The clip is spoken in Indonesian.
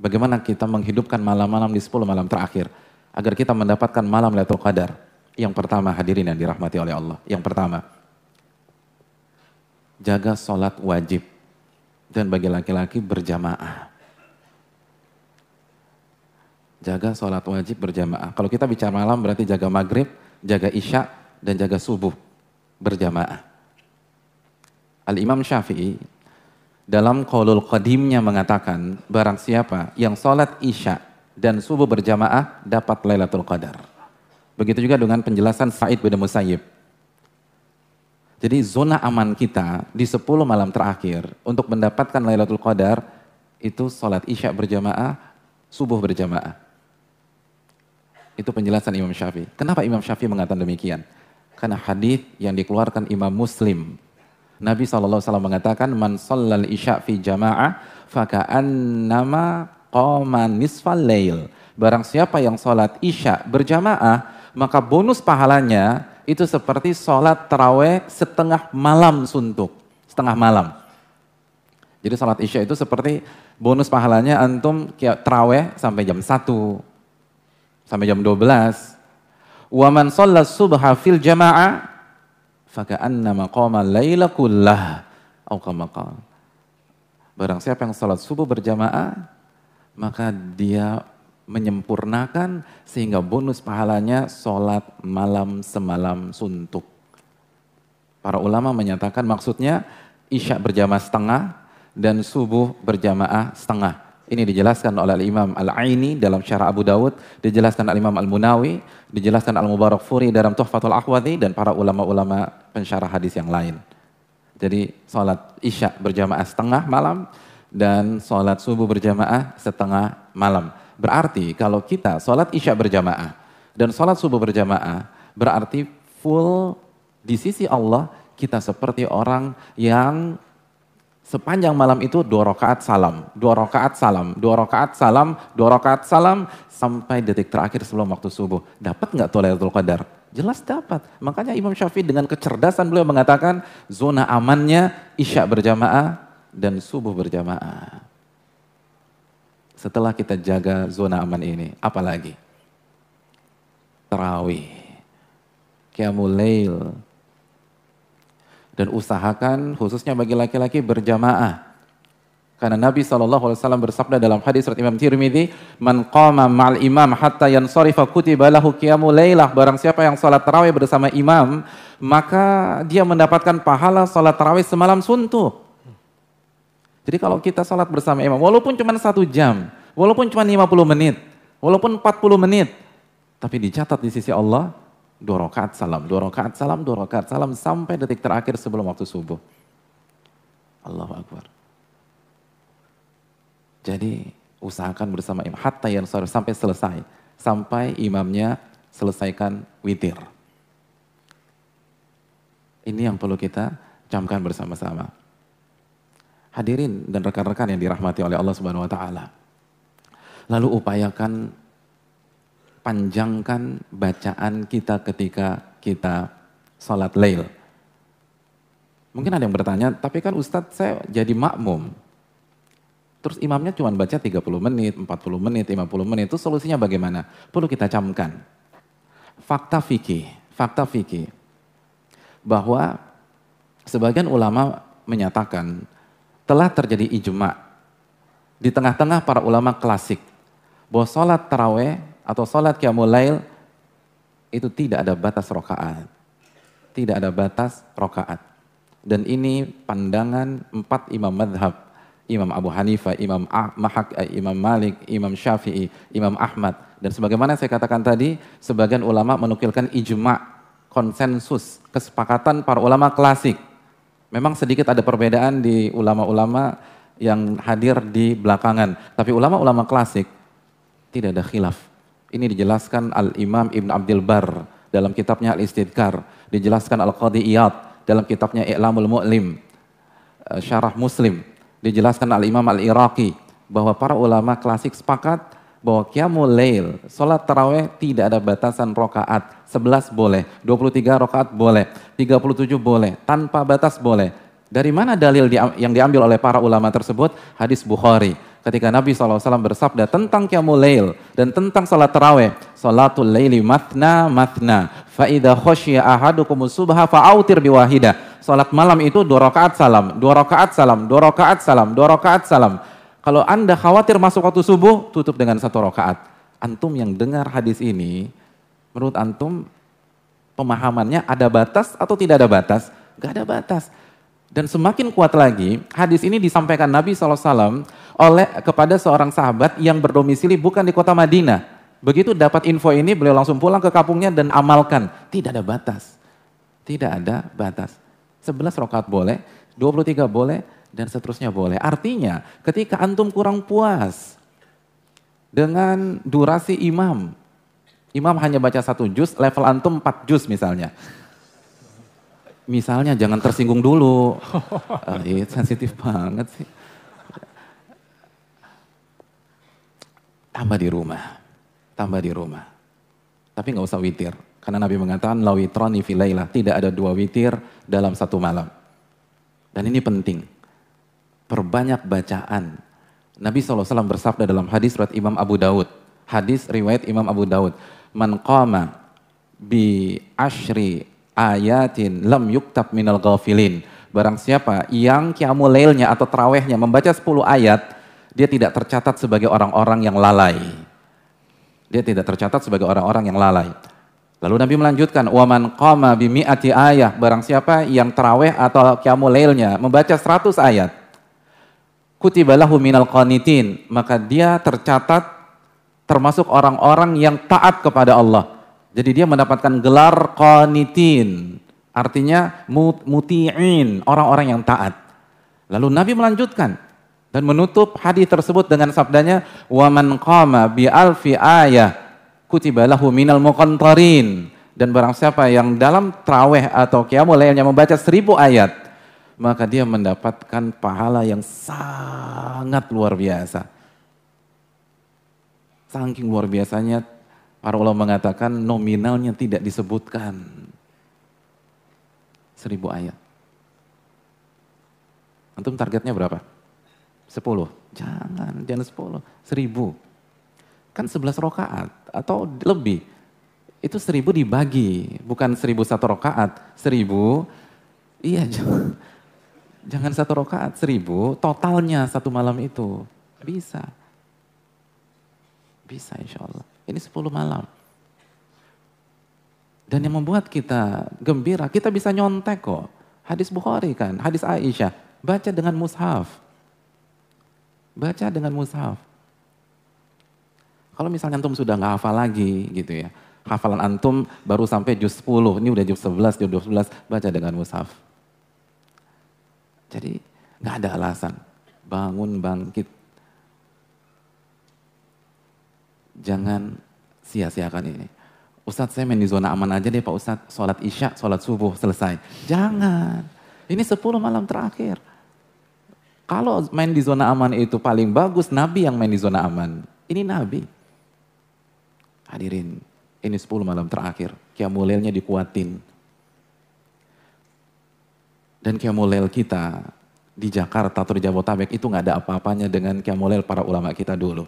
bagaimana kita menghidupkan malam-malam di 10 malam terakhir agar kita mendapatkan malam Lailatul Qadar. Yang pertama, hadirin yang dirahmati oleh Allah. Yang pertama, jaga sholat wajib. Dan bagi laki-laki berjamaah. Jaga sholat wajib berjamaah. Kalau kita bicara malam berarti jaga maghrib, jaga isya, dan jaga subuh berjamaah. Al-Imam Syafi'i dalam Qaulul Qadimnya mengatakan, barang siapa yang sholat isya dan subuh berjamaah dapat Lailatul Qadar. Begitu juga dengan penjelasan Sa'id bin Musayyib. Jadi zona aman kita di 10 malam terakhir untuk mendapatkan Lailatul Qadar itu sholat isya berjamaah, subuh berjamaah. Itu penjelasan Imam Syafi'i. Kenapa Imam Syafi'i mengatakan demikian? Karena hadis yang dikeluarkan Imam Muslim. Nabi SAW mengatakan, man shallal isya fi jama'ah faka'annama qama nisfal lail. Barang siapa yang sholat isya berjamaah, maka bonus pahalanya itu seperti sholat taraweh setengah malam suntuk. Setengah malam. Jadi sholat isya itu seperti bonus pahalanya antum taraweh sampai jam 1. Sampai jam 12. Wa man shalla subha fil jama'ah faka'annama qama laila kullah. Atau kama qala. Barang siapa yang sholat subuh berjamaah, maka dia menyempurnakan sehingga bonus pahalanya sholat malam semalam suntuk. Para ulama menyatakan maksudnya isya berjamaah setengah dan subuh berjamaah setengah. Ini dijelaskan oleh Imam Al-Aini dalam Syarah Abu Dawud, dijelaskan oleh Imam Al-Munawi, dijelaskan Al-Mubarakfuri dalam Tuhfatul Akhwati, dan para ulama-ulama pensyarah hadis yang lain. Jadi sholat isya berjamaah setengah malam dan sholat subuh berjamaah setengah malam. Berarti kalau kita sholat isya berjamaah dan sholat subuh berjamaah, berarti full di sisi Allah kita seperti orang yang sepanjang malam itu 2 rakaat salam, 2 rakaat salam, 2 rakaat salam, 2 rakaat salam sampai detik terakhir sebelum waktu subuh. Dapat nggak tuh Lailatul Qadar? Jelas dapat. Makanya Imam Syafi'i dengan kecerdasan beliau mengatakan zona amannya isya berjamaah dan subuh berjamaah. Setelah kita jaga zona aman ini, apa lagi? Tarawih, qiyamul lail. Dan usahakan khususnya bagi laki-laki berjamaah. Karena Nabi SAW bersabda dalam hadis riwayat Imam Tirmidzi, man qama ma'al imam hatta yansarifa kutiba lahu qiyamul lailah. Barang siapa yang salat tarawih bersama imam, maka dia mendapatkan pahala salat tarawih semalam suntuk. Jadi kalau kita salat bersama imam, walaupun cuma 1 jam, walaupun cuma 50 menit, walaupun 40 menit, tapi dicatat di sisi Allah 2 rakaat salam, 2 rakaat salam, 2 rakaat salam sampai detik terakhir sebelum waktu subuh. Allahu Akbar. Jadi usahakan bersama imam hatta yansarif sampai selesai, sampai imamnya selesaikan witir. Ini yang perlu kita camkan bersama-sama. Hadirin dan rekan-rekan yang dirahmati oleh Allah Subhanahu wa taala. Lalu upayakan panjangkan bacaan kita ketika kita sholat lail. Mungkin ada yang bertanya, tapi kan Ustadz saya jadi makmum. Terus imamnya cuma baca 30 menit, 40 menit, 50 menit, itu solusinya bagaimana? Perlu kita camkan. Fakta fikih. Bahwa sebagian ulama menyatakan telah terjadi ijma' di tengah-tengah para ulama klasik bahwa sholat taraweh atau sholat qiyamul lail itu tidak ada batas rakaat. Tidak ada batas rakaat. Dan ini pandangan 4 imam madhab. Imam Abu Hanifah, Imam Malik, Imam Syafi'i, Imam Ahmad. Dan sebagaimana saya katakan tadi, sebagian ulama menukilkan ijma', konsensus, kesepakatan para ulama klasik. Memang sedikit ada perbedaan di ulama-ulama yang hadir di belakangan. Tapi ulama-ulama klasik tidak ada khilaf. Ini dijelaskan Al-Imam Ibn Abdul Bar dalam kitabnya Al-Istidkar. Dijelaskan Al-Qadhi Iyad dalam kitabnya I'lamul Mu'lim. Syarah Muslim. Dijelaskan Al-Imam Al-Iraqi bahwa para ulama klasik sepakat bahwa qiyamul lail, sholat taraweh tidak ada batasan rakaat. 11 boleh, 23 rakaat boleh, 37 boleh, tanpa batas boleh. Dari mana dalil yang diambil oleh para ulama tersebut? Hadis Bukhari. ketika Nabi SAW bersabda tentang qiyamul lail dan tentang salat tarawih. Salatul laili mathna mathna, fa idza khasyiya ahadukumus subha fa'autir biwahidah. Salat malam itu 2 rakaat salam, 2 rakaat salam, 2 rakaat salam, 2 rakaat salam. Kalau Anda khawatir masuk waktu subuh, tutup dengan 1 rakaat. Antum yang dengar hadis ini, menurut antum pemahamannya ada batas atau tidak ada batas? Gak ada batas. Dan semakin kuat lagi, hadis ini disampaikan Nabi SAW kepada seorang sahabat yang berdomisili bukan di kota Madinah. Begitu dapat info ini, beliau langsung pulang ke kampungnya dan amalkan. Tidak ada batas. Tidak ada batas. 11 rakaat boleh, 23 boleh, dan seterusnya boleh. Artinya, ketika antum kurang puas dengan durasi imam hanya baca 1 juz, level antum 4 juz misalnya. Misalnya jangan tersinggung dulu. Sensitif banget sih. Tambah di rumah. Tapi nggak usah witir. Karena Nabi mengatakan, la witrani fi lailah. Tidak ada 2 witir dalam 1 malam. Dan ini penting. Perbanyak bacaan. Nabi SAW bersabda dalam hadis riwayat Imam Abu Daud. Hadis riwayat Imam Abu Daud. Man qama bi asyri ayatin lam yuktab minal ghafilin. Barang siapa yang qiyamul lailnya atau tarawihnya membaca 10 ayat, dia tidak tercatat sebagai orang-orang yang lalai. Lalu Nabi melanjutkan, wa man qama bi mi'ati ayah, barang siapa yang tarawih atau qiyamul lailnya membaca 100 ayat, kutiba lahu minal qanitin, maka dia tercatat termasuk orang-orang yang taat kepada Allah. Jadi dia mendapatkan gelar qanitin, artinya muti'in, orang-orang yang taat. Lalu Nabi melanjutkan dan menutup hadis tersebut dengan sabdanya, wa man qama bi alfi ayah kutiba lahu minal muqantarin. Dan barang siapa yang dalam tarawih atau qiyamul lailnya membaca 1000 ayat, maka dia mendapatkan pahala yang sangat luar biasa. Saking luar biasanya, para ulama mengatakan nominalnya tidak disebutkan. 1000 ayat. Antum targetnya berapa? 10? Jangan 10. 1000. Kan 11 rakaat atau lebih. Itu 1000 dibagi, bukan 1001 rakaat. 1000, iya jangan 1 rakaat, 1000 totalnya 1 malam itu. Bisa insya Allah. Ini 10 malam. Dan yang membuat kita gembira, kita bisa nyontek kok. Hadis Bukhari kan, hadis Aisyah. Baca dengan mushaf. Kalau misalnya antum sudah nggak hafal lagi gitu ya. Hafalan antum baru sampai juz 10, ini udah juz 11, juz 12, baca dengan mushaf. Jadi nggak ada alasan. Bangun, bangkit. Jangan sia-siakan ini. Ustadz, saya main di zona aman aja deh Pak Ustadz, sholat isya, sholat subuh, selesai. Jangan, ini 10 malam terakhir. Kalau main di zona aman itu paling bagus, Nabi yang main di zona aman. Ini Nabi. Hadirin, ini 10 malam terakhir, qiyamul lailnya dikuatin. Dan qiyamul lail kita di Jakarta atau di Jabodetabek itu gak ada apa-apanya dengan qiyamul lail para ulama kita dulu.